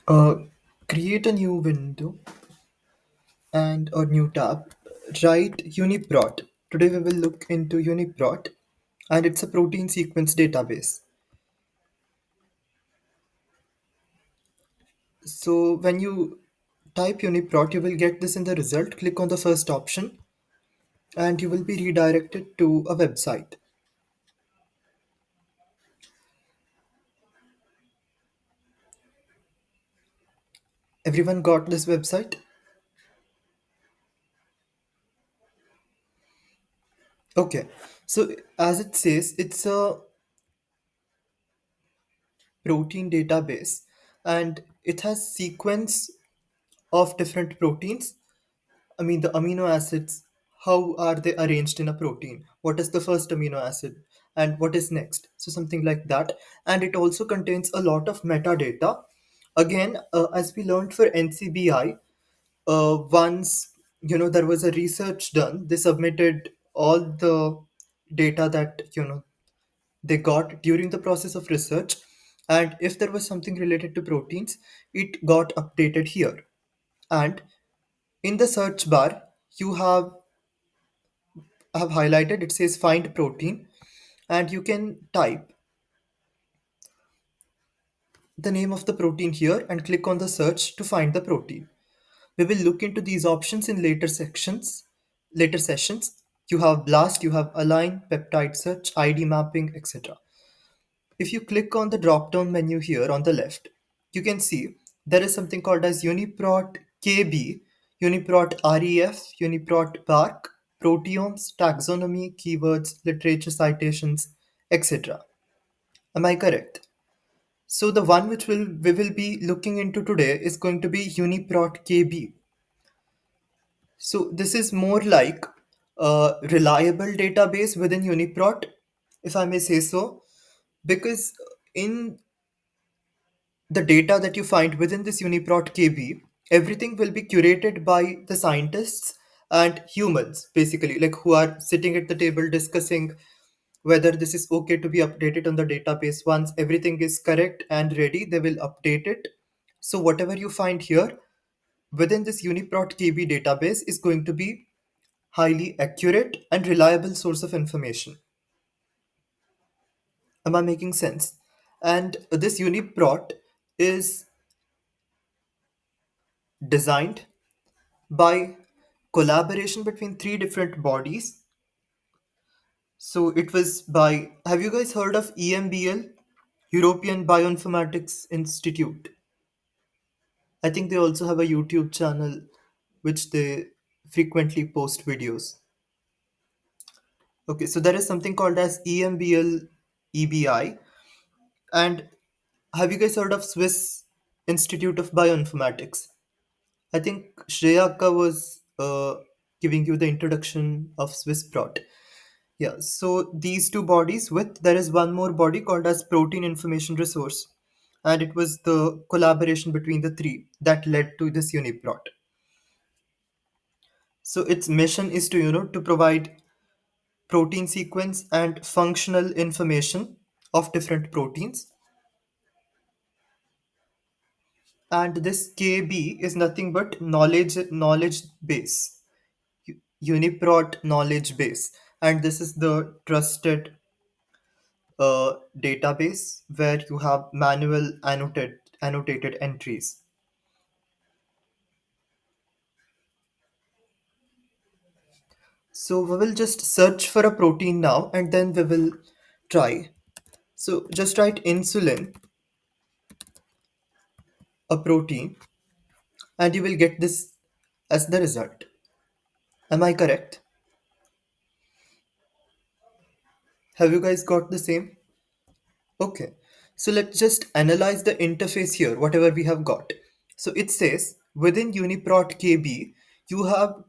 Uh, Create a new window and a new tab. Write Uniprot. Today we will look into Uniprot, and it's a protein sequence database. So when you type Uniprot, you will get this in the result. Click on the first option and you will be redirected to a website. Everyone got this website? Okay. So as it says, it's a protein database and it has sequence of different proteins. I mean, the amino acids, how are they arranged in a protein? What is the first amino acid? And what is next? So, something like that. And it also contains a lot of metadata. Again, as we learned for NCBI, once there was a research done, they submitted all the data that they got during the process of research, and if there was something related to proteins, it got updated here. And in the search bar, you have highlighted, it says find protein, and you can type the name of the protein here and click on the search to find the protein. We will look into these options in later sessions. You have blast, you have align, peptide search, ID mapping, etc. If you click on the drop down menu here on the left, you can see there is something called as Uniprot KB, Uniprot REF, Uniprot Bark, proteomes, taxonomy, keywords, literature citations, etc. Am I correct? So the one which we will be looking into today is going to be Uniprot KB. So this is more like a reliable database within Uniprot, if I may say so, because in the data that you find within this Uniprot KB, everything will be curated by the scientists and humans, basically, like who are sitting at the table discussing whether this is okay to be updated on the database. Once everything is correct and ready, they will update it. So, whatever you find here within this Uniprot KB database is going to be highly accurate and reliable source of information. Am I making sense? And this Uniprot is designed by collaboration between three different bodies. So it was by, have you guys heard of EMBL, European Bioinformatics Institute? I think they also have a YouTube channel which they frequently post videos. Okay, so there is something called as EMBL EBI. And have you guys heard of Swiss Institute of Bioinformatics? I think Shreyaka was giving you the introduction of Swiss Prot. Yeah, so these two bodies with there is one more body called as Protein Information Resource, and it was the collaboration between the three that led to this Uniprot. So its mission is to to provide protein sequence and functional information of different proteins, and this KB is nothing but knowledge base, Uniprot knowledge base, and this is the trusted database where you have manual annotated entries. So we will just search for a protein now and then we will try. So just write insulin, a protein, and you will get this as the result. Am I correct? Have you guys got the same? Okay. So let's just analyze the interface here, whatever we have got. So it says within Uniprot KB, you have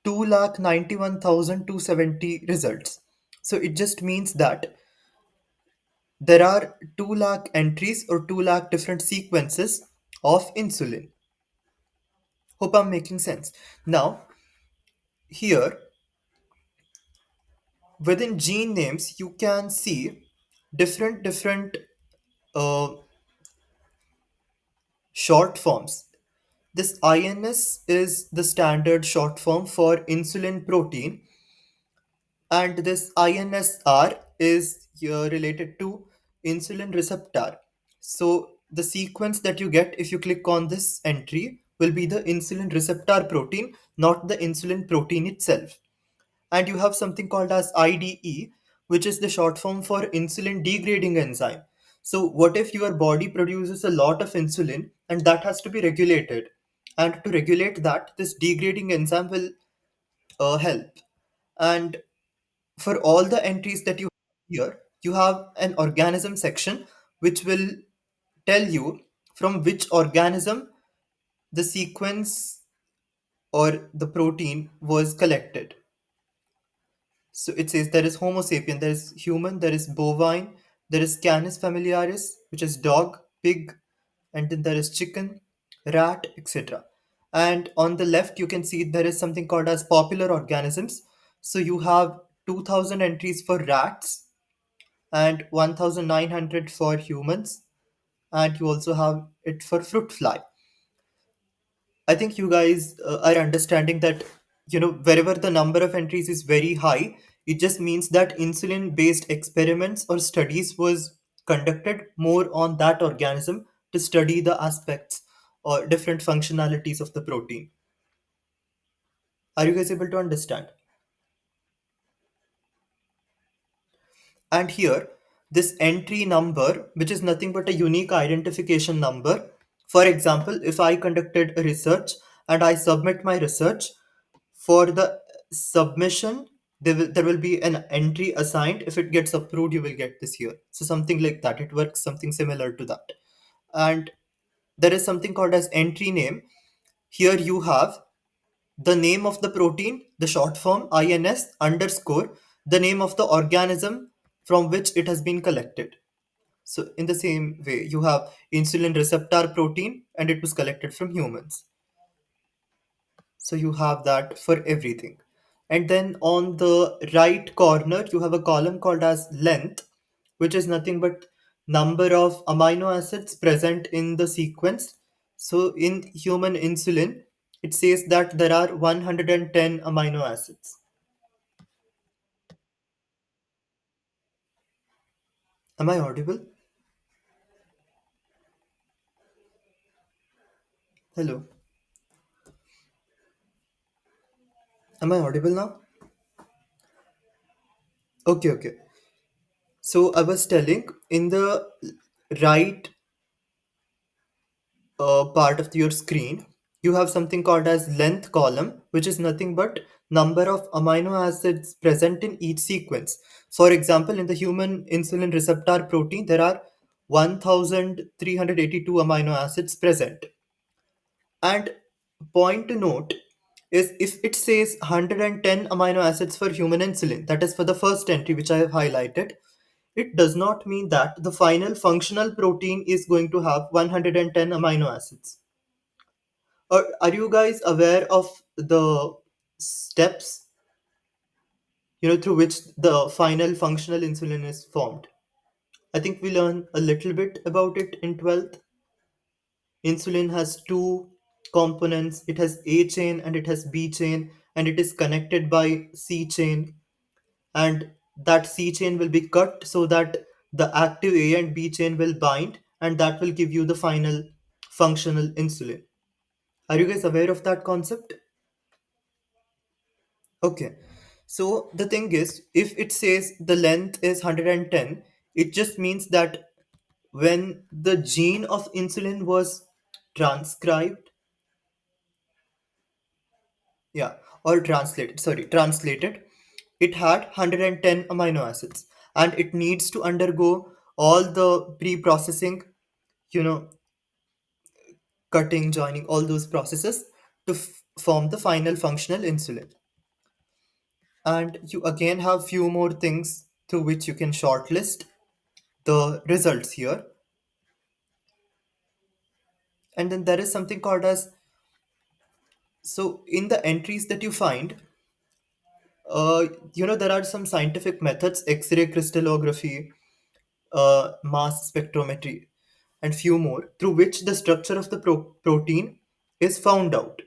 291,270 results. So it just means that there are 2 lakh entries or 2 lakh different sequences of insulin. Hope I'm making sense. Now, here within gene names, you can see different uh, Short forms. This INS is the standard short form for insulin protein, and this INSR is related to insulin receptor. So the sequence that you get if you click on this entry will be the insulin receptor protein, not the insulin protein itself. And you have something called as IDE, which is the short form for insulin degrading enzyme. So what if your body produces a lot of insulin and that has to be regulated? And to regulate that, this degrading enzyme will help. And for all the entries that you have here, you have an organism section which will tell you from which organism the sequence or the protein was collected. So it says there is Homo sapien, there is human, there is bovine, there is Canis familiaris, which is dog, pig, and then there is chicken, rat, etc. And on the left, you can see there is something called as popular organisms. So you have 2000 entries for rats and 1900 for humans, and you also have it for fruit fly. I think you guys are understanding that wherever the number of entries is very high, it just means that insulin based experiments or studies was conducted more on that organism to study the aspects or different functionalities of the protein. Are you guys able to understand? And here, this entry number, which is nothing but a unique identification number. For example, if I conducted a research and I submit my research, for the submission, there will be an entry assigned. If it gets approved, you will get this here. So something like that. It works something similar to that. And there is something called as entry name. Here you have the name of the protein, the short form INS underscore, the name of the organism from which it has been collected. So in the same way, you have insulin receptor protein and it was collected from humans. So you have that for everything. And then on the right corner, you have a column called as length, which is nothing but number of amino acids present in the sequence. So in human insulin, it says that there are 110 amino acids. Am I audible? Hello. Am I audible now? Okay, okay. So I was telling in the right part of your screen, you have something called as length column, which is nothing but number of amino acids present in each sequence. For example, in the human insulin receptor protein, there are 1382 amino acids present. And point to note is if it says 110 amino acids for human insulin, that is for the first entry which I have highlighted, it does not mean that the final functional protein is going to have 110 amino acids. Are you guys aware of the steps, through which the final functional insulin is formed? I think we learn a little bit about it in 12th. Insulin has two components. It has A chain and it has B chain, and it is connected by C chain. And that C chain will be cut so that the active A and B chain will bind, and that will give you the final functional insulin. Are you guys aware of that concept? Okay. So the thing is, if it says the length is 110, it just means that when the gene of insulin was transcribed, yeah, or translated, it had 110 amino acids and it needs to undergo all the pre-processing, you know, cutting, joining, all those processes to form the final functional insulin. And you again have few more things through which you can shortlist the results here. And then there is something called as, so in the entries that you find, uh, there are some scientific methods, x-ray crystallography, mass spectrometry, and few more through which the structure of the protein is found out.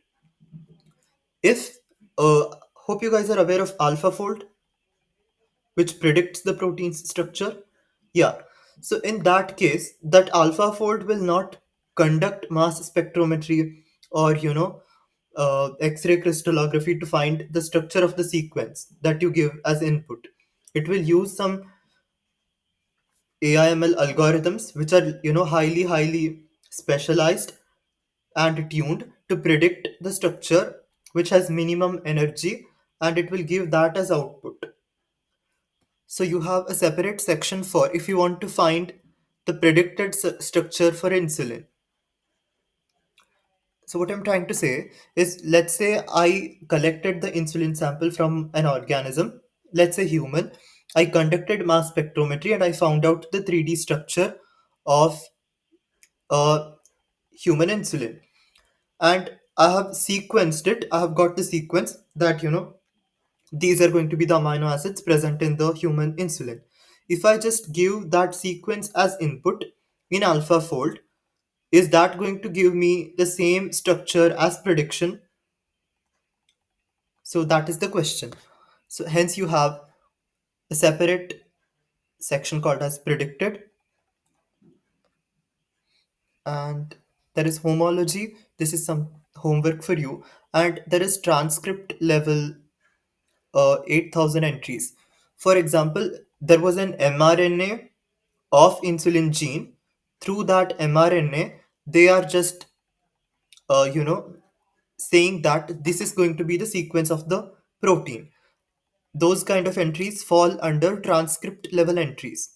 If hope you guys are aware of AlphaFold, which predicts the protein's structure. Yeah. So in that case, that AlphaFold will not conduct mass spectrometry or X-ray crystallography to find the structure of the sequence that you give as input. It will use some AIML algorithms which are highly specialized and tuned to predict the structure which has minimum energy, and it will give that as output. So you have a separate section for if you want to find the predicted structure for insulin. So what I'm trying to say is, let's say I collected the insulin sample from an organism, let's say human. I conducted mass spectrometry and I found out the 3D structure of human insulin. And I have sequenced it. I have got the sequence that these are going to be the amino acids present in the human insulin. If I just give that sequence as input in AlphaFold, is that going to give me the same structure as prediction? So that is the question. So hence you have a separate section called as predicted, and there is homology. This is some homework for you, and there is transcript level 8,000 entries. For example, there was an mRNA of insulin gene. Through that mRNA, they are just saying that this is going to be the sequence of the protein. Those kind of entries fall under transcript level entries.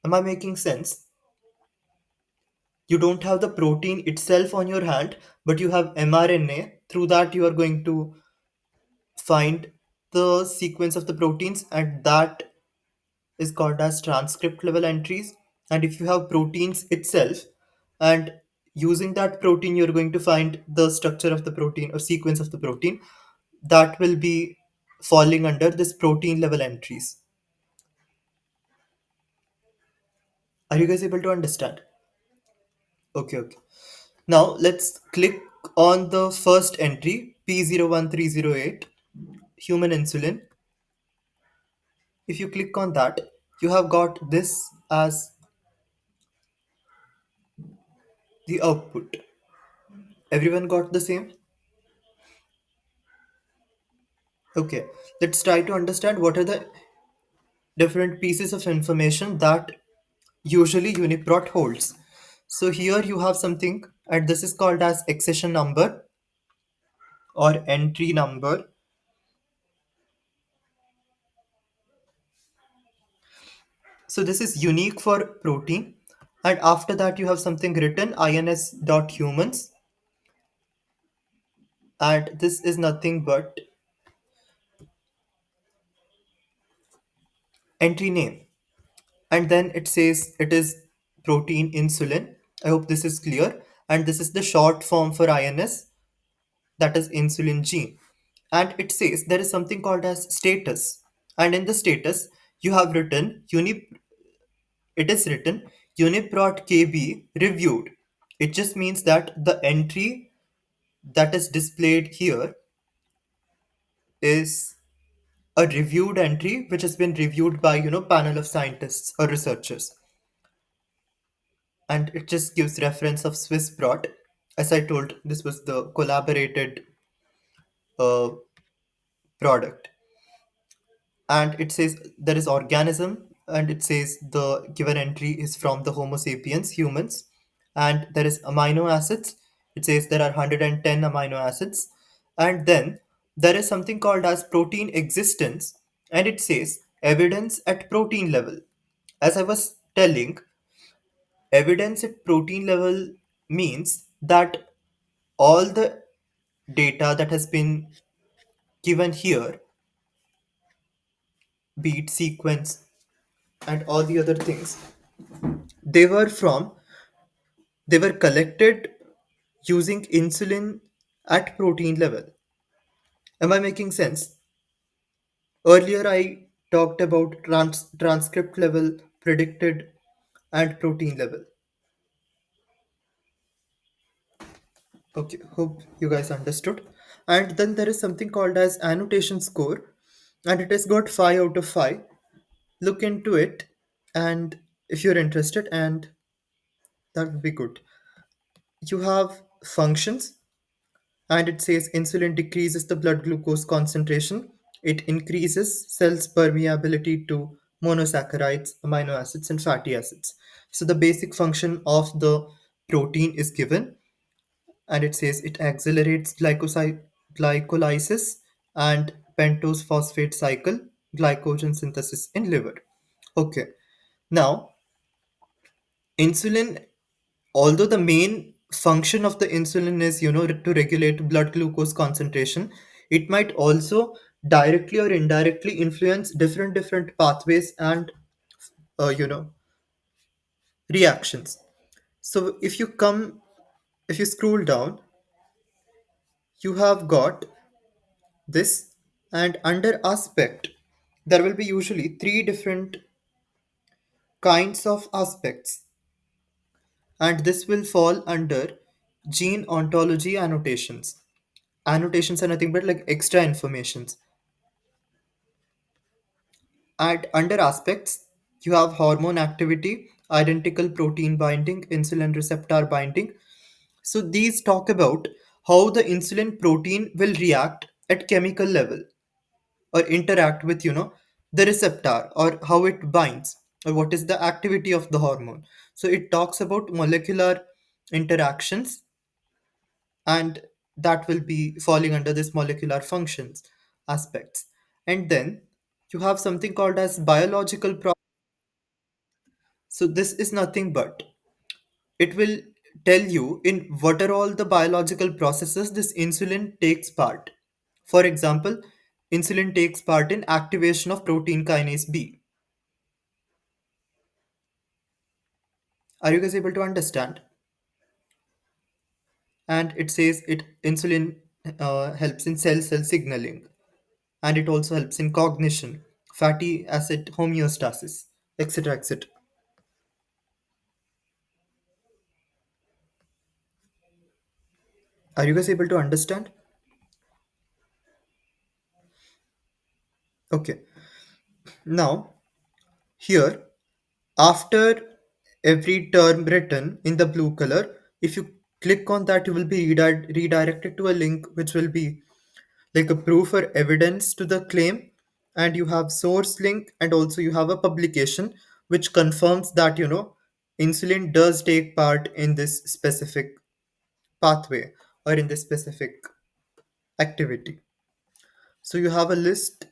Am I making sense? You don't have the protein itself on your hand, but you have mRNA. Through that, you are going to find the sequence of the proteins, and that is called as transcript level entries. And if you have proteins itself, and using that protein you're going to find the structure of the protein or sequence of the protein, that will be falling under this protein level entries. Are you guys able to understand? Okay. Now let's click on the first entry, P01308, human insulin. If you click on that, you have got this as the output. Everyone got the same? Okay, let's try to understand what are the different pieces of information that usually Uniprot holds. So here you have something, and this is called as accession number or entry number. So this is unique for protein. And after that you have something written ins.humans, and this is nothing but entry name. And then it says it is protein insulin. I hope this is clear. And this is the short form for ins, that is insulin gene. And it says there is something called as status. And in the status, you have written it is written Uniprot KB reviewed. It just means that the entry that is displayed here is a reviewed entry which has been reviewed by panel of scientists or researchers, and it just gives reference of Swissprot. As I told, this was the collaborated uh, product. And it says there is organism, and it says the given entry is from the homo sapiens humans. And there is amino acids. It says there are 110 amino acids. And then there is something called as protein existence, and it says evidence at protein level. As I was telling, evidence at protein level means that all the data that has been given here, be it sequence and all the other things, they were from they were collected using insulin at protein level. Am I making sense? Earlier I talked about transcript level, predicted, and protein level. Okay, hope you guys understood. And then there is something called as annotation score, and it has got 5 out of 5. Look into it, and if you're interested, and that would be good. You have functions, and it says insulin decreases the blood glucose concentration. It increases cells' permeability to monosaccharides, amino acids, and fatty acids. So the basic function of the protein is given, and it says it accelerates glycolysis and pentose phosphate cycle glycogen synthesis in liver. Okay, now insulin, although the main function of the insulin is to regulate blood glucose concentration, it might also directly or indirectly influence different pathways and uh, you know reactions. So if you scroll down, you have got this, and under aspect there will be usually three different kinds of aspects, and this will fall under gene ontology annotations. Annotations are nothing but like extra informations. And under aspects, you have hormone activity, identical protein binding, insulin receptor binding. So these talk about how the insulin protein will react at chemical level or interact with the receptor, or how it binds, or what is the activity of the hormone. So it talks about molecular interactions, and that will be falling under this molecular functions aspects. And then you have something called as biological so this is nothing but it will tell you in what are all the biological processes this insulin takes part. For example, insulin takes part in activation of protein kinase B. Are you guys able to understand? And it says it insulin helps in cell signaling, and it also helps in cognition, fatty acid homeostasis, etc. etc. Are you guys able to understand? Okay. Now, here, after every term written in the blue color, if you click on that, you will be redirected to a link which will be like a proof or evidence to the claim, and you have source link, and also you have a publication which confirms that insulin does take part in this specific pathway or in this specific activity. So you have a list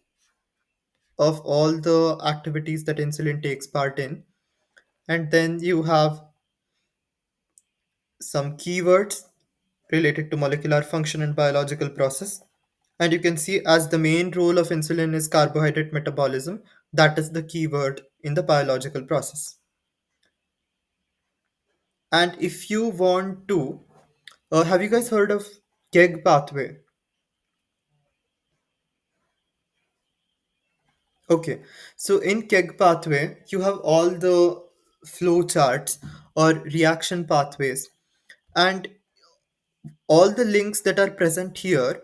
of all the activities that insulin takes part in, and then you have some keywords related to molecular function and biological process. And you can see as the main role of insulin is carbohydrate metabolism, that is the keyword in the biological process. And if you want to, have you guys heard of KEGG pathway? Okay, so in KEGG pathway, you have all the flow charts or reaction pathways, and all the links that are present here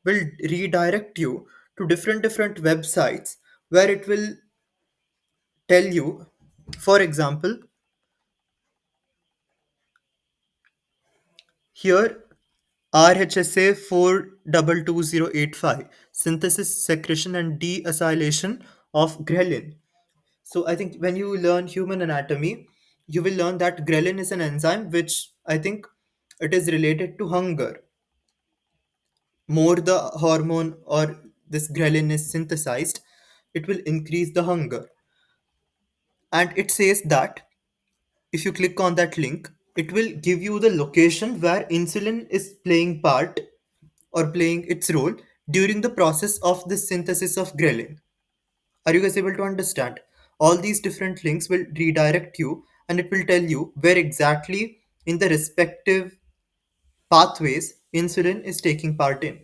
will redirect you to different websites where it will tell you, for example, here RHSA 422085 synthesis, secretion, and deacylation of ghrelin. So I think when you learn human anatomy, you will learn that ghrelin is an enzyme which I think it is related to hunger. More the hormone or this ghrelin is synthesized, it will increase the hunger. And it says that if you click on that link, it will give you the location where insulin is playing part or playing its role during the process of the synthesis of ghrelin. Are you guys able to understand? All these different links will redirect you, and it will tell you where exactly in the respective pathways insulin is taking part in.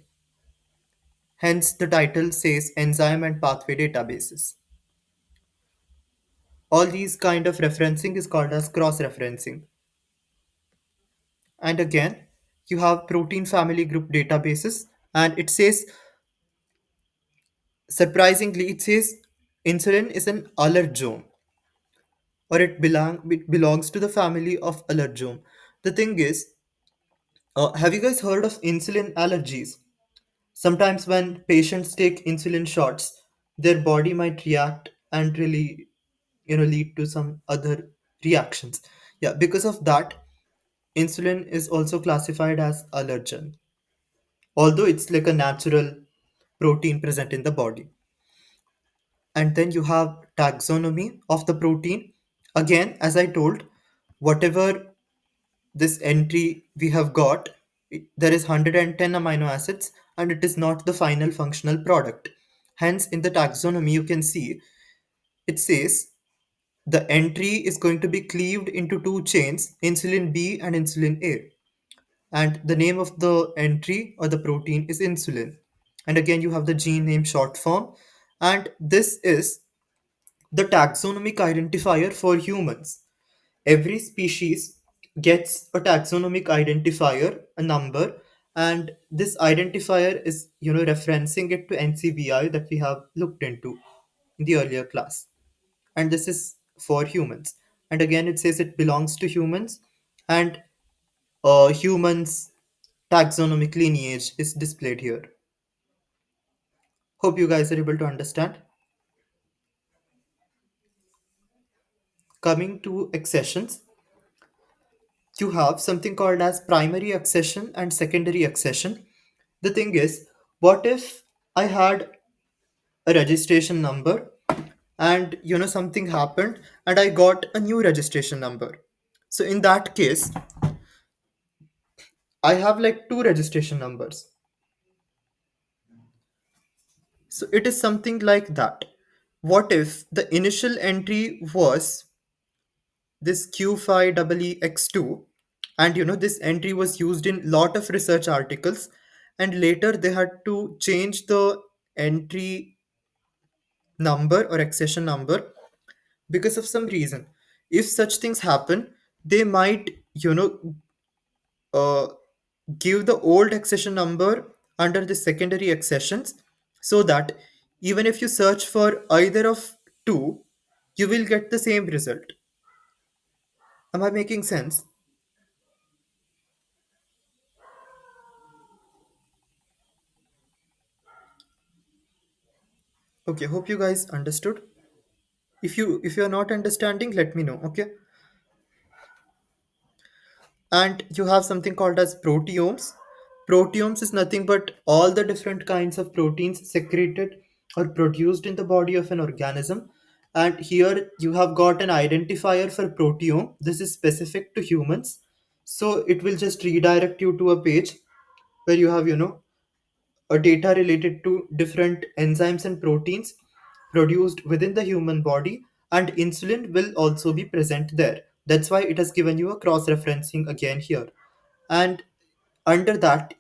Hence, the title says enzyme and pathway databases. All these kind of referencing is called as cross referencing. And again, you have protein family group databases, and it says, surprisingly, it says insulin is an allergome, or it belongs to the family of allergome. The thing is, have you guys heard of insulin allergies? Sometimes when patients take insulin shots, their body might react and really, lead to some other reactions. Yeah, because of that, insulin is also classified as allergen, although it's like a natural protein present in the body. And then you have taxonomy of the protein. Again, as I told, whatever this entry we have got, there is 110 amino acids, and it is not the final functional product. Hence, in the taxonomy, you can see it says the entry is going to be cleaved into two chains, insulin B and insulin A. And the name of the entry or the protein is insulin. And again, you have the gene name short form. And this is the taxonomic identifier for humans. Every species gets a taxonomic identifier, a number, and this identifier is, referencing it to NCBI that we have looked into in the earlier class. And this is for humans. And again, it says it belongs to humans, and humans' taxonomic lineage is displayed here. Hope you guys are able to understand. Coming to accessions, you have something called as primary accession and secondary accession. The thing is, what if I had a registration number, and something happened and I got a new registration number? So in that case, I have like two registration numbers. So it is something like that. What if the initial entry was this Q5EEX2, and this entry was used in lot of research articles, and later they had to change the entry number or accession number because of some reason. If such things happen, they might uh, give the old accession number under the secondary accessions, so that even if you search for either of two, you will get the same result. Am I making sense? Okay, hope you guys understood. If you're not understanding, let me know. Okay. And you have something called as proteomes. Proteomes is nothing but all the different kinds of proteins secreted or produced in the body of an organism. And here you have got an identifier for proteome. This is specific to humans. So it will just redirect you to a page where you have, a data related to different enzymes and proteins produced within the human body, and insulin will also be present there. That's why it has given you a cross referencing again here. And under that,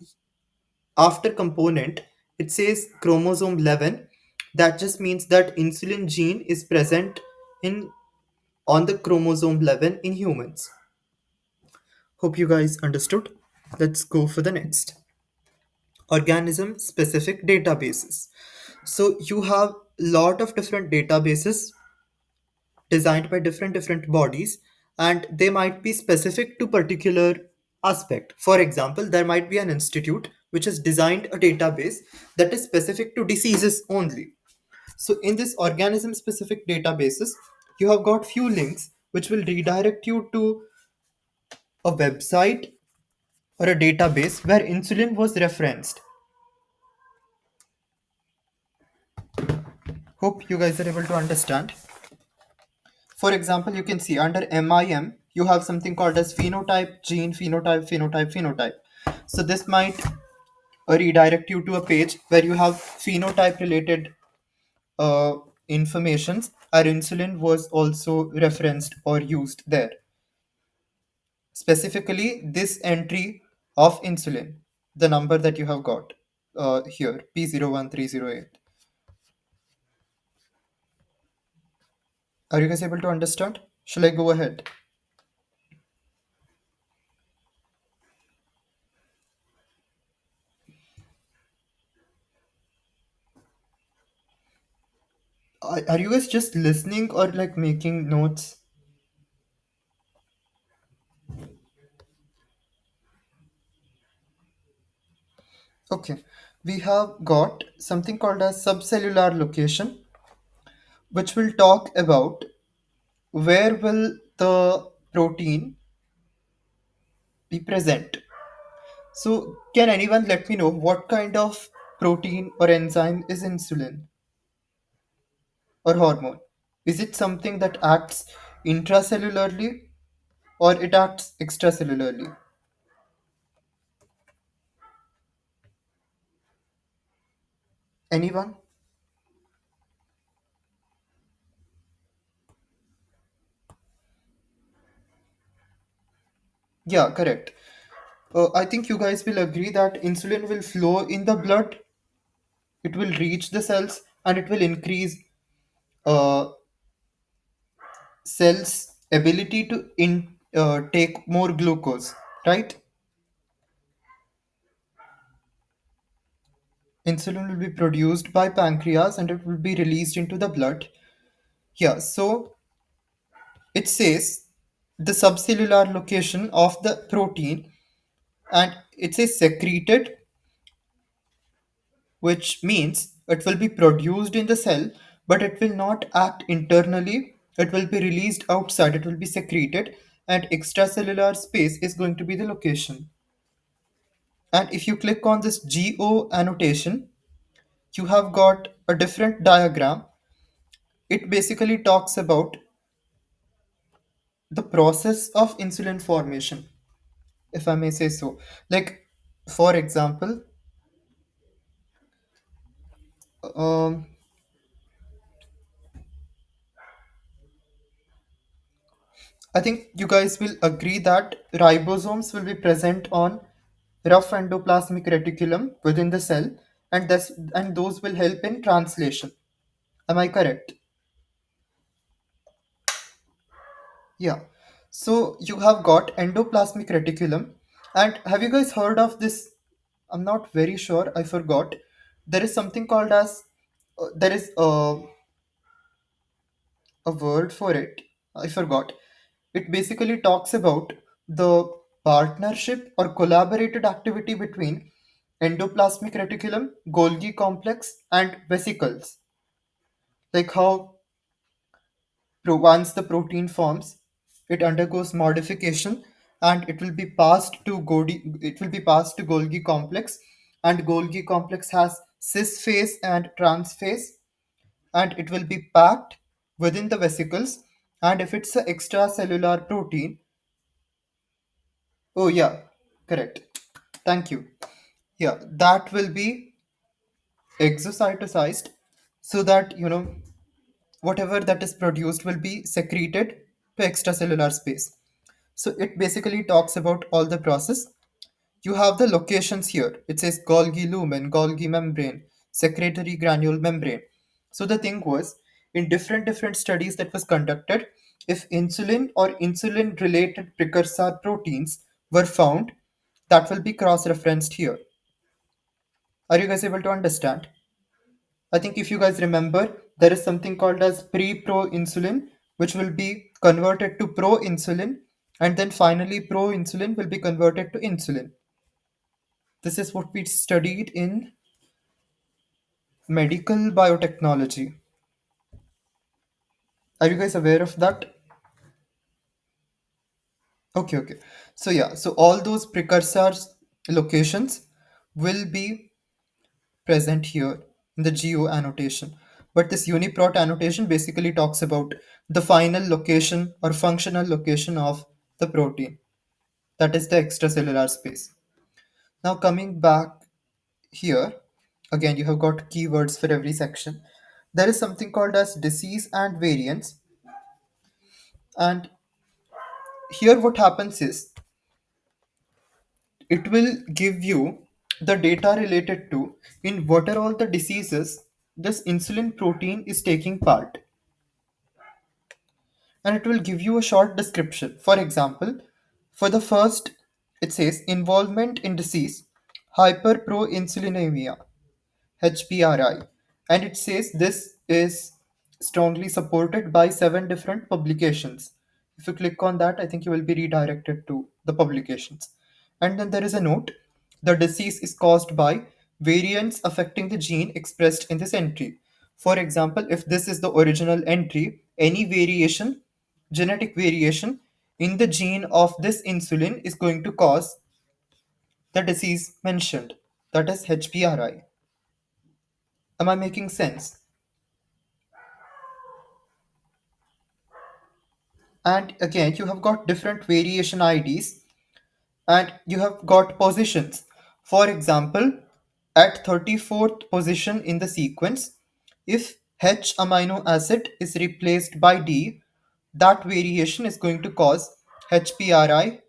after component, it says chromosome 11. That just means that insulin gene is present in on the chromosome 11 in humans. Hope you guys understood. Let's go for the next. Organism specific databases. So you have lot of different databases designed by different bodies, and they might be specific to particular aspect. For example, there might be an institute which has designed a database that is specific to diseases only. So in this organism specific databases, you have got few links which will redirect you to a website or a database where insulin was referenced. Hope you guys are able to understand. For example, you can see under MIM, you have something called as phenotype, gene, phenotype, phenotype, phenotype. So this might redirect you to a page where you have phenotype related uh, informations. Our insulin was also referenced or used there. Specifically, this entry of insulin, the number that you have got here, P01308. Are you guys able to understand? Shall I go ahead? Are you guys just listening or like making notes? Okay. We have got something called as subcellular location, which will talk about where will the protein be present. So, can anyone let me know what kind of protein or enzyme is insulin or hormone? Is it something that acts intracellularly or it acts extracellularly? Anyone? Yeah, correct. I think you guys will agree that insulin will flow in the blood, it will reach the cells, and it will increase uh, cells' ability to take more glucose, right? Insulin will be produced by pancreas and it will be released into the blood. Yeah, so it says the subcellular location of the protein and it says secreted, which means it will be produced in the cell, but it will not act internally. It will be released outside, it will be secreted, and extracellular space is going to be the location. And if you click on this GO annotation, you have got a different diagram. It basically talks about the process of insulin formation, if I may say so. Like, for example, um, I think you guys will agree that ribosomes will be present on rough endoplasmic reticulum within the cell, and those will help in translation. Am I correct? Yeah. So you have got endoplasmic reticulum, and have you guys heard of this? I'm not very sure. I forgot. There is something called as there is a word for it. I forgot. It basically talks about the partnership or collaborated activity between endoplasmic reticulum, Golgi complex, and vesicles. Like how once the protein forms, it undergoes modification and it will be passed to Golgi complex, and Golgi complex has cis phase and trans phase, and it will be packed within the vesicles. And if it's an extracellular protein, oh yeah, correct. Thank you. Yeah, that will be exocytosized so that whatever that is produced will be secreted to extracellular space. So it basically talks about all the process. You have the locations here. It says Golgi lumen, Golgi membrane, secretory granule membrane. So the thing was, in different studies that was conducted, if insulin or insulin related precursor proteins were found, that will be cross referenced here. Are you guys able to understand? I think if you guys remember, there is something called as pre-pro insulin, which will be converted to pro insulin, and then finally pro insulin will be converted to insulin. This is what we studied in medical biotechnology. Are you guys aware of that? Okay, okay. So yeah, so all those precursors locations will be present here in the geo annotation. But this Uniprot annotation basically talks about the final location or functional location of the protein, that is the extracellular space. Now, coming back here, again, you have got keywords for every section. There is something called as disease and variants, and here what happens is it will give you the data related to in what are all the diseases this insulin protein is taking part, and it will give you a short description. For example, for the first, it says involvement in disease, hyperproinsulinemia, HPRI, and it says this is strongly supported by 7 different publications. If you click on that, I think you will be redirected to the publications. And then there is a note: the disease is caused by variants affecting the gene expressed in this entry. For example, if this is the original entry, any variation, genetic variation in the gene of this insulin is going to cause the disease mentioned, that is HPRI. Am I making sense? And again, you have got different variation IDs and you have got positions. For example, at 34th position in the sequence, if H amino acid is replaced by D, that variation is going to cause HPRI,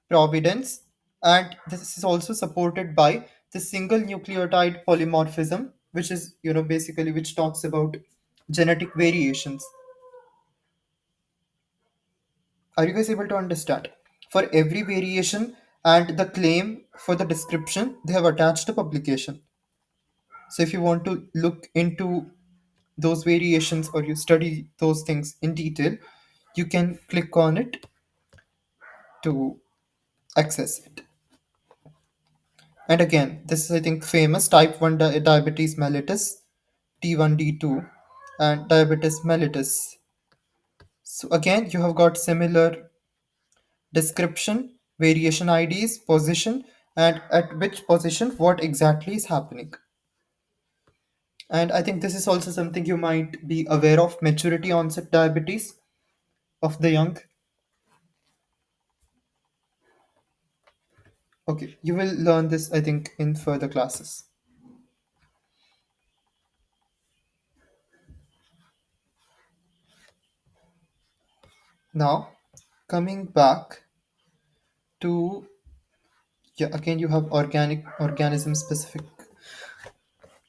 providence, and this is also supported by the single nucleotide polymorphism, which is, basically which talks about genetic variations. Are you guys able to understand? For every variation and the claim for the description, they have attached a publication. So if you want to look into those variations or you study those things in detail, you can click on it to access it. And again, this is, I think, famous type 1 diabetes mellitus, T1D2, and diabetes mellitus. So again, you have got similar description, variation IDs, position, and at which position what exactly is happening. And I think this is also something you might be aware of: maturity onset diabetes of the young. Okay, you will learn this, I think, in further classes. Now, coming back to, yeah, again, you have organic, organism specific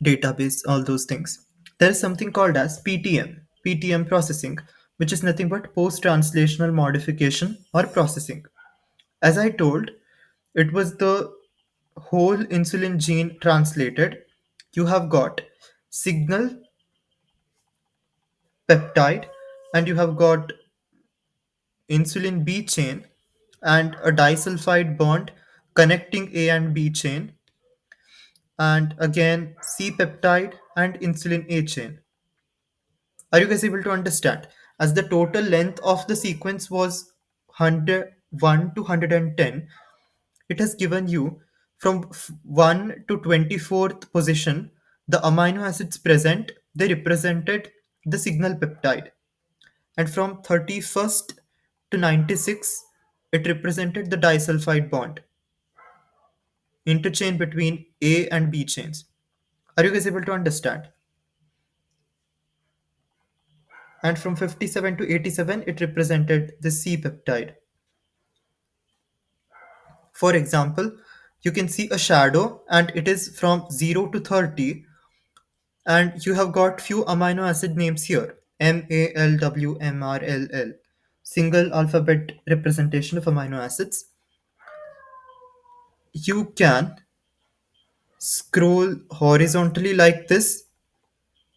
database, all those things. There is something called as PTM processing, which is nothing but post translational modification or processing. As I told, it was the whole insulin gene translated. You have got signal peptide, and you have got insulin B chain and a disulfide bond connecting A and B chain, and again C peptide and insulin A chain. Are you guys able to understand? As the total length of the sequence was 101 to 110, it has given you from 1 to 24th position the amino acids present, they represented the signal peptide. And from 31st to 96, it represented the disulfide bond, interchain between A and B chains. Are you guys able to understand? And from 57 to 87, it represented the C peptide. For example, you can see a shadow and it is from 0 to 30, and you have got few amino acid names here: MALWMRLL, single alphabet representation of amino acids. You can scroll horizontally like this,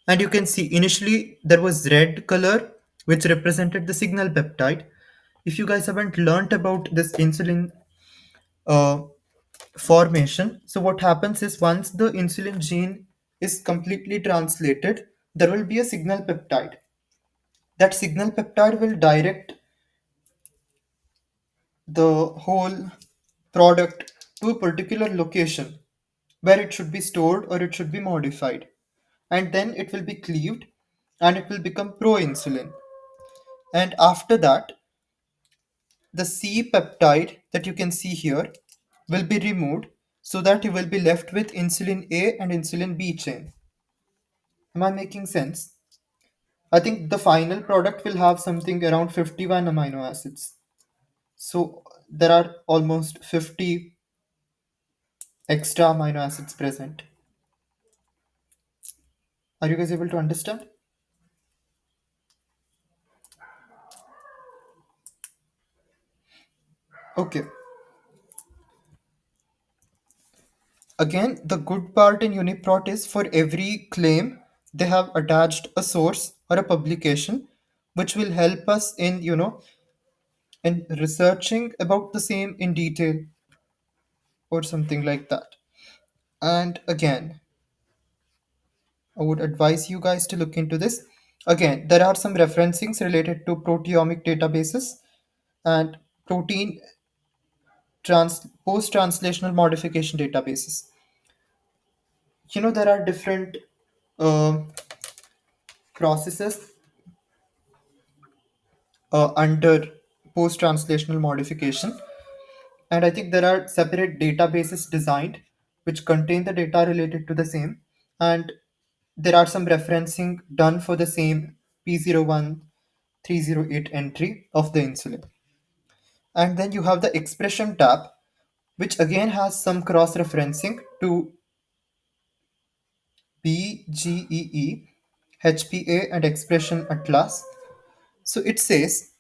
and you can see initially there was red color which represented the signal peptide. If you guys haven't learnt about this insulin uh, formation, so what happens is once the insulin gene is completely translated, there will be a signal peptide. That signal peptide will direct the whole product to a particular location where it should be stored or it should be modified, and then it will be cleaved and it will become proinsulin. And after that, the C peptide that you can see here will be removed so that you will be left with insulin A and insulin B chain. Am I making sense? I think the final product will have something around 51 amino acids. So there are almost 50 extra amino acids present. Are you guys able to understand? Okay. Again, the good part in Uniprot is for every claim, they have attached a source or a publication which will help us in, in researching about the same in detail or something like that. And again, I would advise you guys to look into this. Again, there are some referencings related to proteomic databases and protein post-translational modification databases. There are different uh, processes under post-translational modification, and I think there are separate databases designed which contain the data related to the same, and there are some referencing done for the same P01308 entry of the insulin. And then you have the expression tab, which again has some cross referencing to BGEE, HPA, and expression atlas. So it says,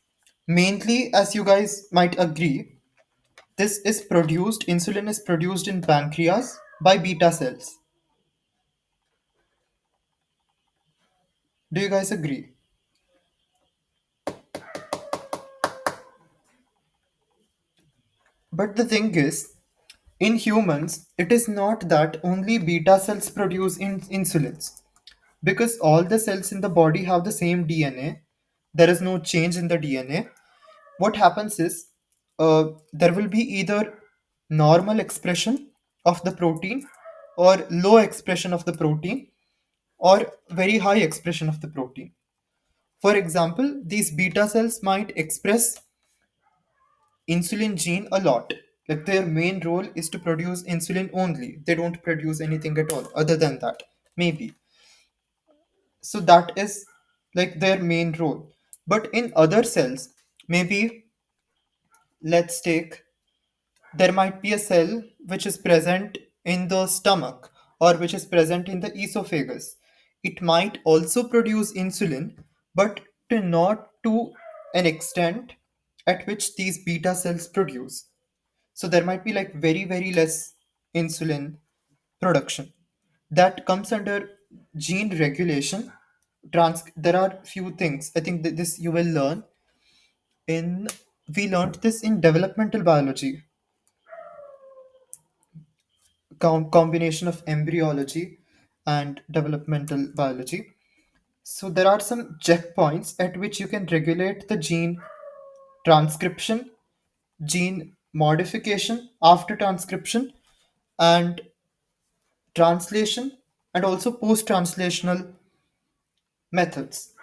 mainly, as you guys might agree, insulin is produced in pancreas by beta cells. Do you guys agree? But the thing is, in humans, it is not that only beta cells produce insulins. Because all the cells in the body have the same DNA, there is no change in the DNA. What happens is there will be either normal expression of the protein or low expression of the protein or very high expression of the protein. For example, these beta cells might express insulin gene a lot. Like their main role is to produce insulin only. They don't produce anything at all other than that. Maybe. So that is like their main role. But in other cells, maybe let's take there might be a cell which is present in the stomach or which is present in the esophagus. It might also produce insulin, but to not to an extent at which these beta cells produce. So there might be like very, very less insulin production. That comes under gene regulation. There are few things. I think that this you will learn in. We learned this in developmental biology, combination of embryology and developmental biology. So there are some checkpoints at which you can regulate the gene transcription, gene modification after transcription, and translation, and also post translational methods.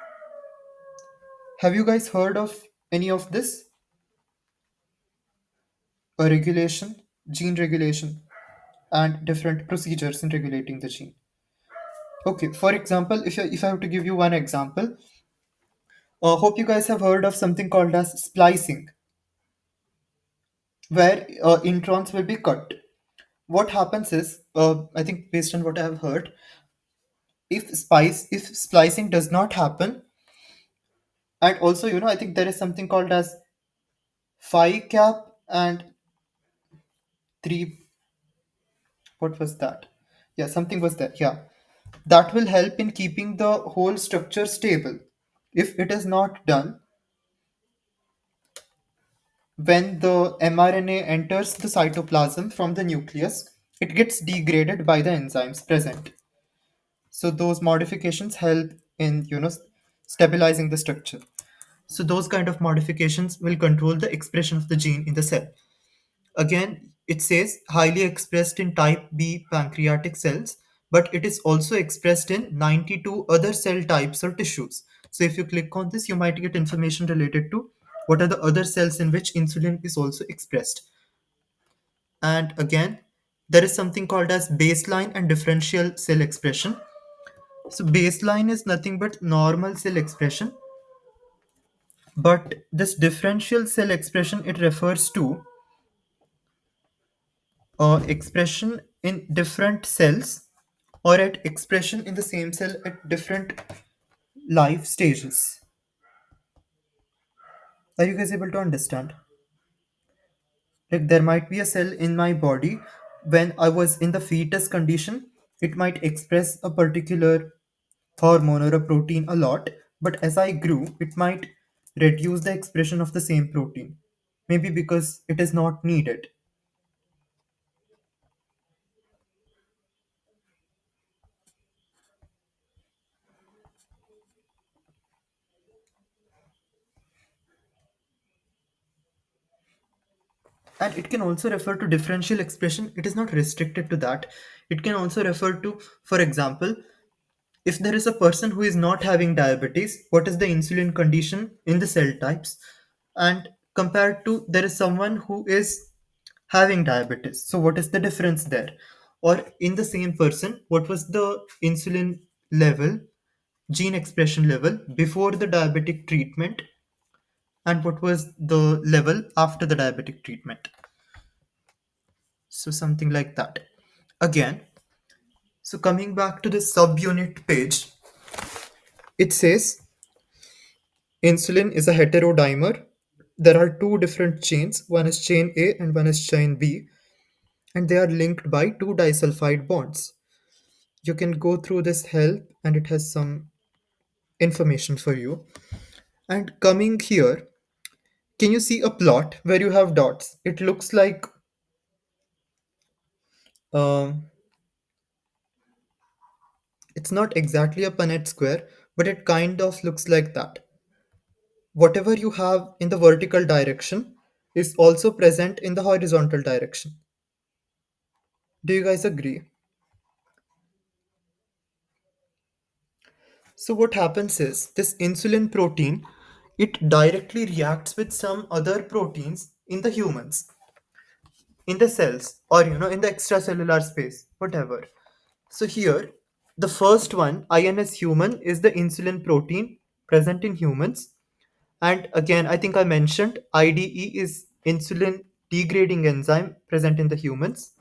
Have you guys heard of any of this? A regulation, gene regulation, and different procedures in regulating the gene. Okay, for example, if I have to give you one example, hope you guys have heard of something called as splicing, where introns will be cut. What happens is, I think based on what I have heard, if splicing does not happen, and also I think there is something called as phi cap and three. What was that? Yeah, something was there. Yeah, that will help in keeping the whole structure stable. If it is not done, when the mRNA enters the cytoplasm from the nucleus, it gets degraded by the enzymes present. So those modifications help in stabilizing the structure. So those kind of modifications will control the expression of the gene in the cell. Again, it says highly expressed in type B pancreatic cells, but it is also expressed in 92 other cell types or tissues. So if you click on this, you might get information related to what are the other cells in which insulin is also expressed. And again, there is something called as baseline and differential cell expression. So baseline is nothing but normal cell expression, but this differential cell expression, it refers to expression in different cells or at expression in the same cell at different life stages. Are you guys able to understand? Like there might be a cell in my body when I was in the fetus condition, it might express a particular hormone or a protein a lot, but as I grew, it might reduce the expression of the same protein. Maybe because it is not needed. And it can also refer to differential expression. It is not restricted to that. It can also refer to, for example, if there is a person who is not having diabetes, what is the insulin condition in the cell types? And compared to there is someone who is having diabetes. So what is the difference there? Or in the same person, what was the insulin level, gene expression level before the diabetic treatment, and what was the level after the diabetic treatment? So something like that. Again, so coming back to the subunit page, it says insulin is a heterodimer. There are two different chains. One is chain A and one is chain B, and they are linked by two disulfide bonds. You can go through this help, and it has some information for you. And coming here, can you see a plot where you have dots? It looks like um, it's not exactly a Punnett square, but it kind of looks like that. Whatever you have in the vertical direction is also present in the horizontal direction. Do you guys agree? So what happens is this insulin protein, it directly reacts with some other proteins in the humans, in the cells, or in the extracellular space, whatever. So here, the first one, INS human, is the insulin protein present in humans. And again, I think I mentioned IDE is insulin degrading enzyme present in the humans.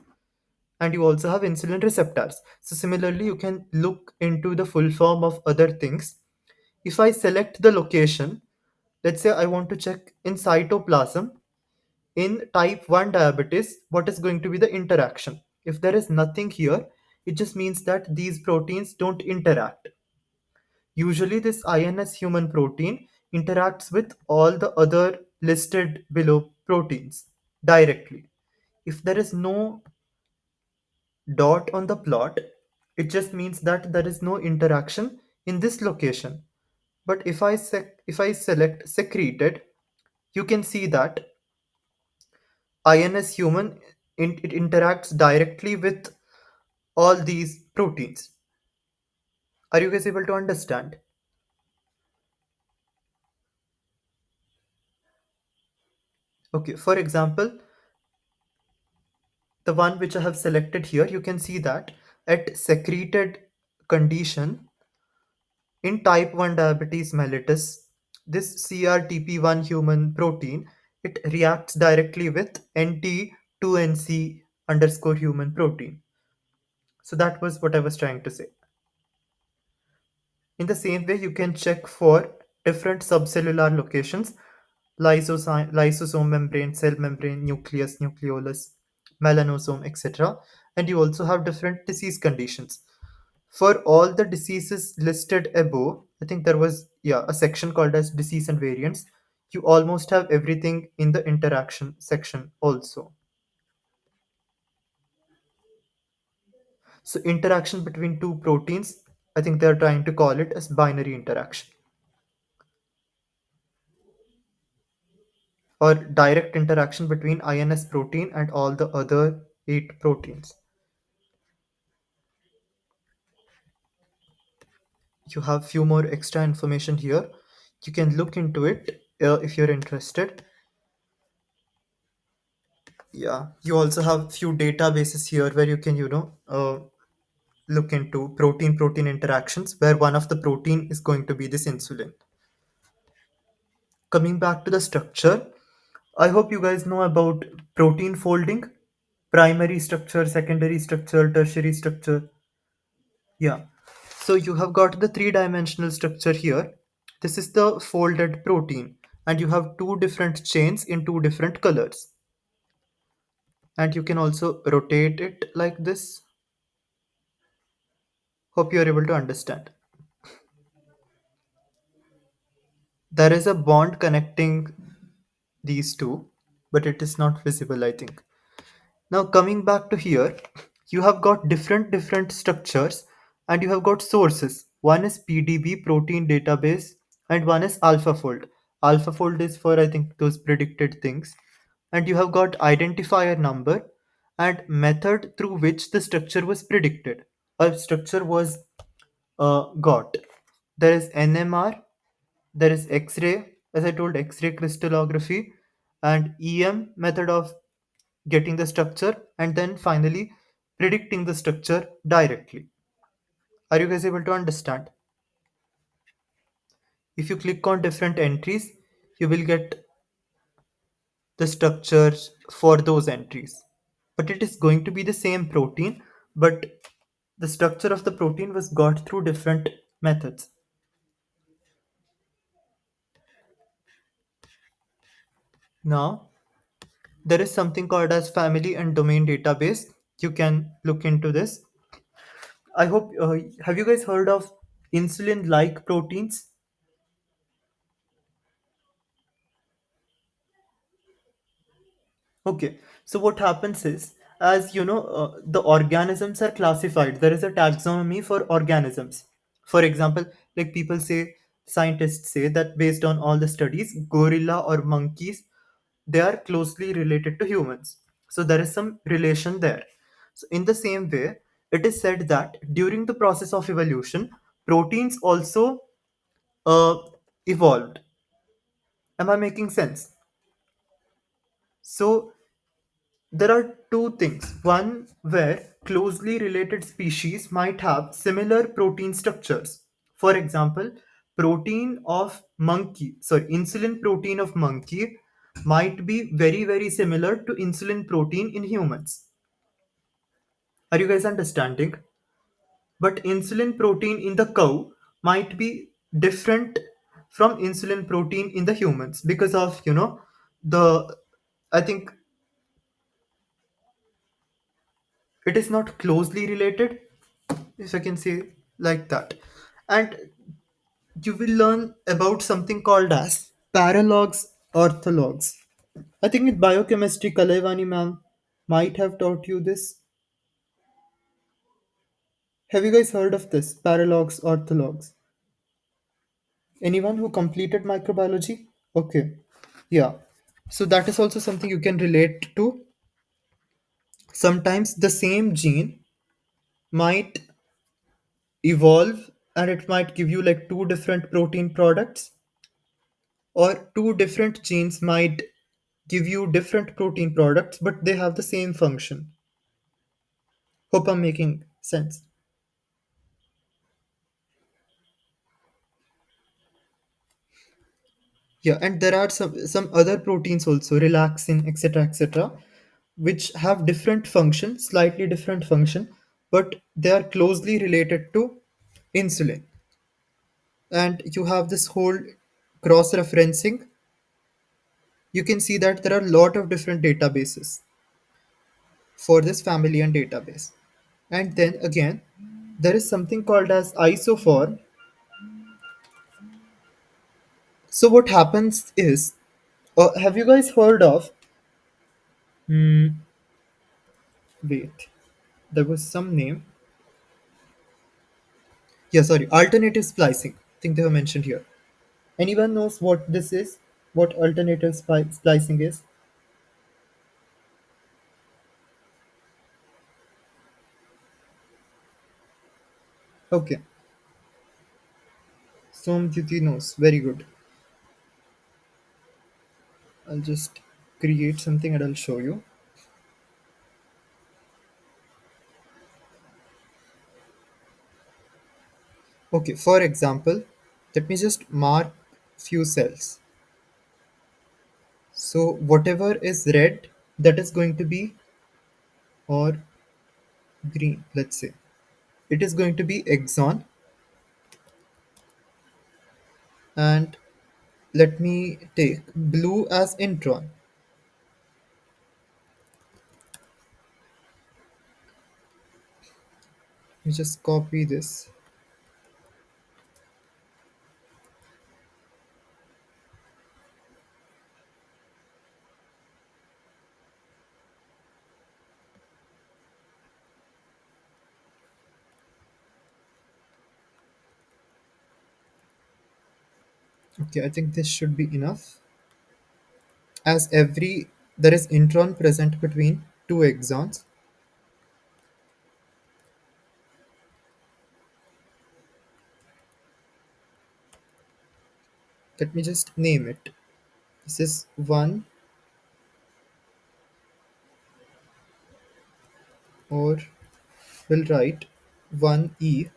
And you also have insulin receptors. So similarly, you can look into the full form of other things. If I select the location, let's say I want to check in cytoplasm, in type 1 diabetes, what is going to be the interaction? If there is nothing here, it just means that these proteins don't interact. Usually, this INS human protein interacts with all the other listed below proteins directly. If there is no dot on the plot, it just means that there is no interaction in this location. But if I select secreted, you can see that INS human, it interacts directly with all these proteins. Are you guys able to understand? Okay, for example, the one which I have selected here, you can see that at secreted condition in type 1 diabetes mellitus, this CRTP1 human protein, it reacts directly with NT2NC underscore human protein. So that was what I was trying to say. In the same way, you can check for different subcellular locations: lysosome membrane, cell membrane, nucleus, nucleolus, melanosome, etc. And you also have different disease conditions. For all the diseases listed above, I think there was a section called as disease and variants. You almost have everything in the interaction section also. So interaction between two proteins, I think they're trying to call it as binary interaction, or direct interaction between INS protein and all the other 8 proteins. You have few more extra information here. You can look into it if you're interested. Yeah, you also have few databases here where you can look into protein protein interactions, where one of the protein is going to be this insulin. Coming back to the structure, I hope you guys know about protein folding: primary structure, secondary structure, tertiary structure. Yeah. So you have got the three-dimensional structure here. This is the folded protein, and you have two different chains in two different colors. And you can also rotate it like this. Hope you are able to understand. There is a bond connecting these two, but it is not visible, I think. Now coming back to here, you have got different structures and you have got sources. One is PDB protein database and one is AlphaFold. AlphaFold is for I think those predicted things. And you have got identifier number and method through which the structure was predicted. A structure was got. There is NMR, there is X-ray, as I told, X-ray crystallography, and EM method of getting the structure, and then finally predicting the structure directly. Are you guys able to understand? If you click on different entries, you will get the structures for those entries. But it is going to be the same protein, but the structure of the protein was got through different methods. Now, there is something called as family and domain database. You can look into this. I hope, have you guys heard of insulin like proteins? Okay, so what happens is, as you know, the organisms are classified. There is a taxonomy for organisms. For example, like people say, scientists say that based on all the studies, gorilla or monkeys, they are closely related to humans. So there is some relation there. So in the same way, it is said that during the process of evolution, proteins also uh, evolved. Am I making sense? So there are two things. One, where closely related species might have similar protein structures. For example, insulin protein of monkey might be very similar to insulin protein in humans. Are you guys understanding? But insulin protein in the cow might be different from insulin protein in the humans because of, the I think it is not closely related, if I can say like that. And you will learn about something called as paralogs orthologs. I think in biochemistry, Kalaivani ma'am might have taught you this. Have you guys heard of this? Paralogs orthologs. Anyone who completed microbiology? Okay. Yeah. So that is also something you can relate to. Sometimes the same gene might evolve and it might give you like two different protein products, or two different genes might give you different protein products but they have the same function. Hope I'm making sense. Yeah, and there are some other proteins also, relaxin, etc., which have different function, slightly different function, but they are closely related to insulin. And you have this whole cross referencing. You can see that there are a lot of different databases for this family and database. And then again, there is something called as isoform. So what happens is, have you guys heard of? Wait, there was some name. Yeah, sorry, alternative splicing. I think they have mentioned here. Anyone knows what this is? What alternative splicing is? Okay, Somjiti knows. Very good. I'll just create something and I'll show you. Okay, for example, let me just mark few cells. So whatever is red, that is going to be, or green, let's say, it is going to be exon. And let me take blue as intron. Let me just copy this. Okay, I think this should be enough. As every there is intron present between two exons. Let me just name it. This is 1, or we'll write 1e,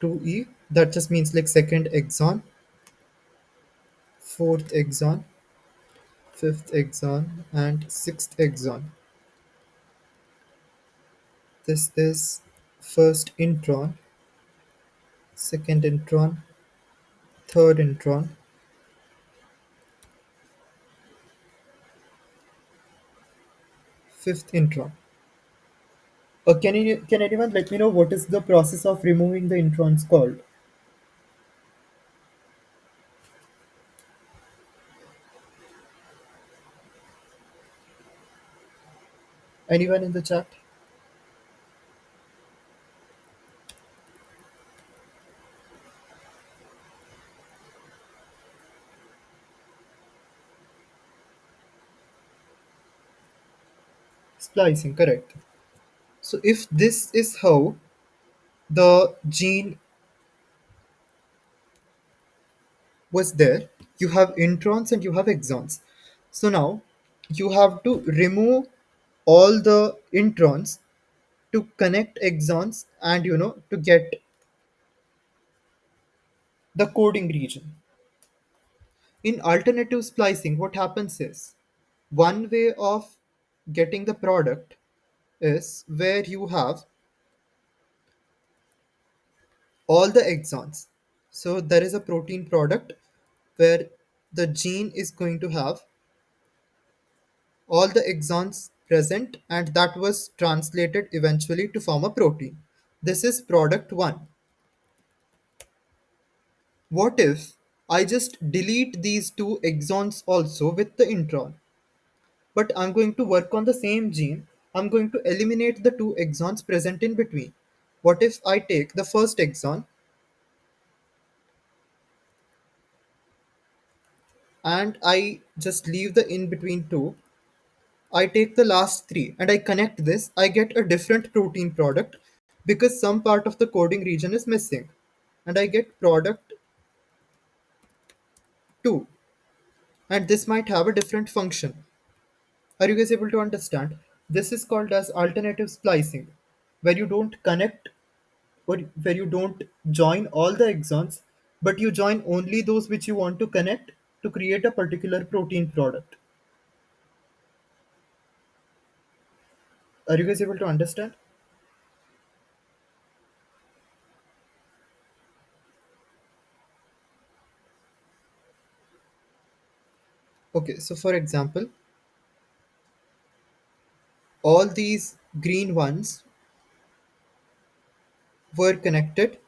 2e. That just means like second exon, fourth exon, fifth exon, and sixth exon. This is first intron, second intron, third intron, fifth intron. Can anyone let me know what is the process of removing the introns called? Anyone in the chat? Splicing, correct. So if this is how the gene was there, you have introns and you have exons. So now you have to remove all the introns to connect exons and to get the coding region. In alternative splicing, what happens is one way of getting the product is where you have all the exons. So there is a protein product where the gene is going to have all the exons present, and that was translated eventually to form a protein. This is product 1. What if I just delete these two exons also with the intron? But I'm going to work on the same gene. I'm going to eliminate the two exons present in between. What if I take the first exon and I just leave the in between two? I take the last three and I connect this, I get a different protein product because some part of the coding region is missing. And I get product 2. And this might have a different function. Are you guys able to understand? This is called as alternative splicing, where you don't connect or where you don't join all the exons, but you join only those which you want to connect to create a particular protein product. Are you guys able to understand? Okay, so for example, all these green ones were connected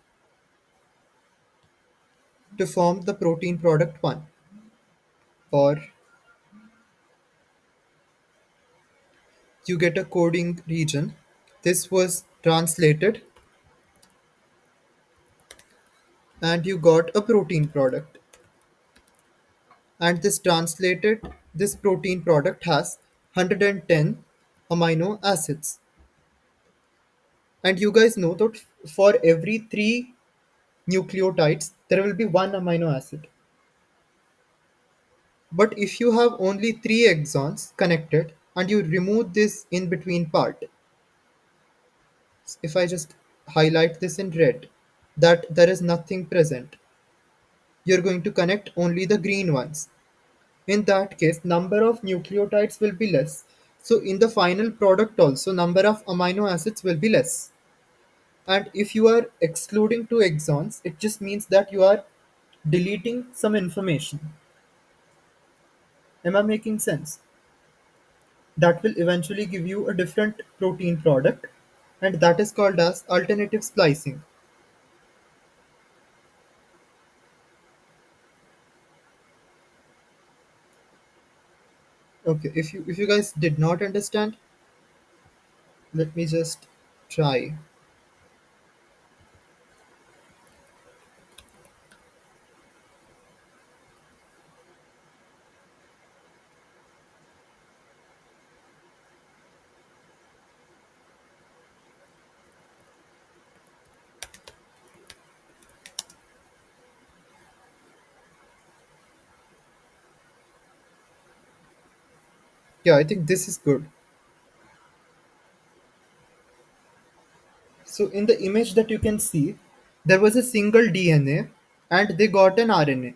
to form the protein product 1, or you get a coding region. This was translated and you got a protein product. And this protein product has 110 amino acids. And you guys know that for every 3 nucleotides, there will be one amino acid. But if you have only 3 exons connected and you remove this in between part, if I just highlight this in red, that there is nothing present, you're going to connect only the green ones. In that case, number of nucleotides will be less. So in the final product also, number of amino acids will be less. And if you are excluding 2 exons, it just means that you are deleting some information. Am I making sense? That will eventually give you a different protein product, and that is called as alternative splicing. Okay, if you guys did not understand, let me just try. Yeah, I think this is good. So in the image that you can see, there was a single DNA and they got an RNA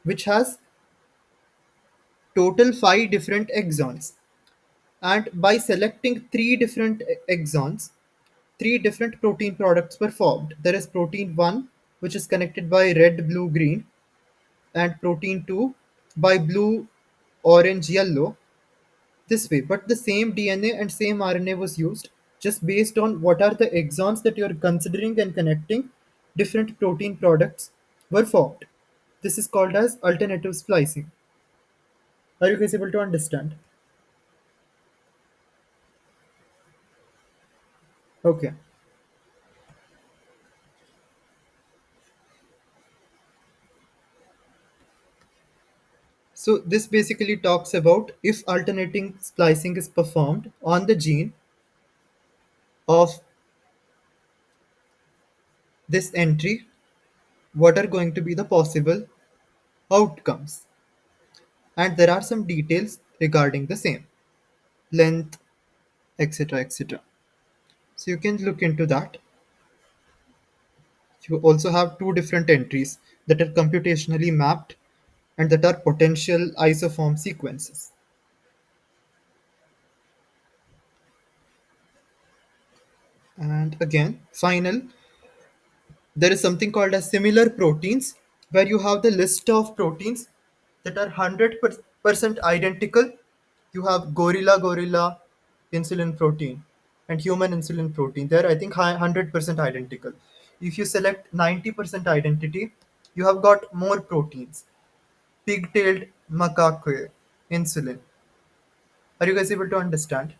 which has total 5 different exons. And by selecting 3 different exons, 3 different protein products were formed. There is protein 1, which is connected by red, blue, green, and protein 2 by blue, orange, yellow, this way. But the same DNA and same RNA was used, just based on what are the exons that you're considering and connecting, different protein products were formed. This is called as alternative splicing. Are you guys able to understand? Okay. So this basically talks about if alternating splicing is performed on the gene of this entry, what are going to be the possible outcomes. And there are some details regarding the same length, etc. etc. So you can look into that. You also have 2 different entries that are computationally mapped and that are potential isoform sequences. And again, final, there is something called as similar proteins, where you have the list of proteins that are 100% identical. You have gorilla insulin protein and human insulin protein. They're, I think, 100% identical. If you select 90% identity, you have got more proteins. Pig-tailed macaque insulin. Are you guys able to understand?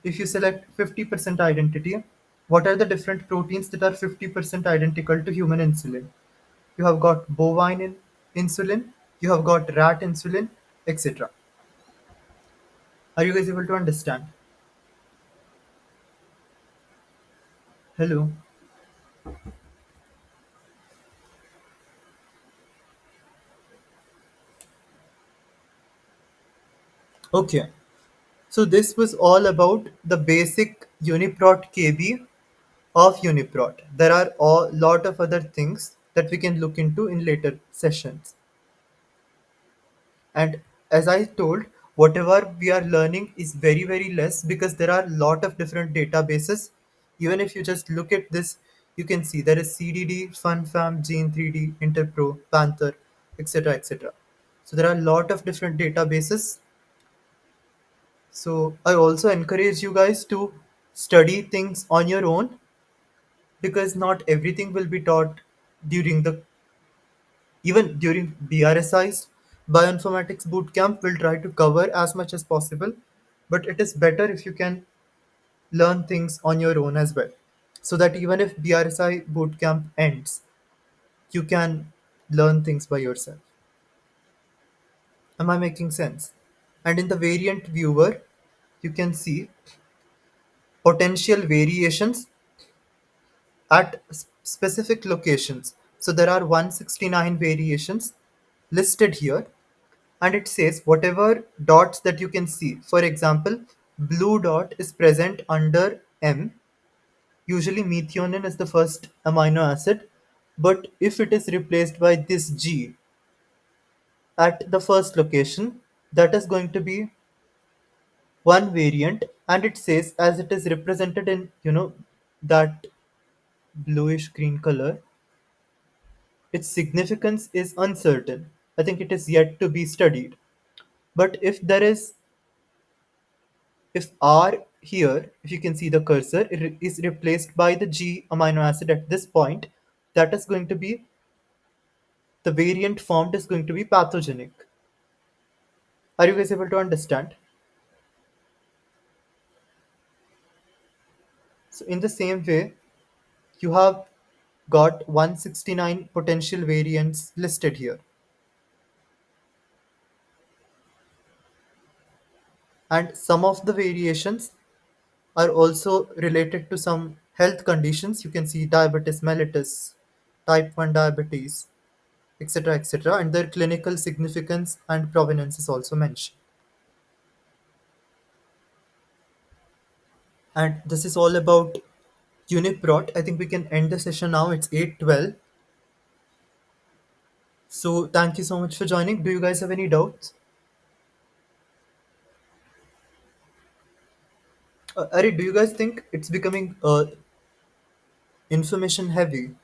If you select 50% identity, what are the different proteins that are 50% identical to human insulin? You have got insulin, you have got rat insulin, etc. Are you guys able to understand? Hello. Okay. So this was all about the basic Uniprot KB of Uniprot. There are a lot of other things that we can look into in later sessions. And as I told, whatever we are learning is very, very less because there are a lot of different databases. Even if you just look at this, you can see there is CDD, FunFam, Gene3D, Interpro, Panther, etc. etc. So there are a lot of different databases. So I also encourage you guys to study things on your own because not everything will be taught during the even during BRSI's bioinformatics bootcamp. Will try to cover as much as possible, but it is better if you can learn things on your own as well, so that even if BRSI bootcamp ends, you can learn things by yourself. Am I making sense? And in the variant viewer, you can see potential variations at specific locations. So there are 169 variations listed here, and it says whatever dots that you can see. For example, blue dot is present under M. Usually methionine is the first amino acid, but if it is replaced by this G at the first location, that is going to be one variant, and it says as it is represented in that bluish green color, its significance is uncertain. I think it is yet to be studied. But if R here, if you can see the cursor, it is replaced by the G amino acid at this point, that is going to be the variant formed is going to be pathogenic. Are you guys able to understand? So in the same way, you have got 169 potential variants listed here. And some of the variations are also related to some health conditions. You can see diabetes mellitus, type 1 diabetes, etc. etc. And their clinical significance and provenance is also mentioned. And this is all about Uniprot. I think we can end the session now. It's 8:12. So thank you so much for joining. Do you guys have any doubts? Ari, do you guys think it's becoming information heavy?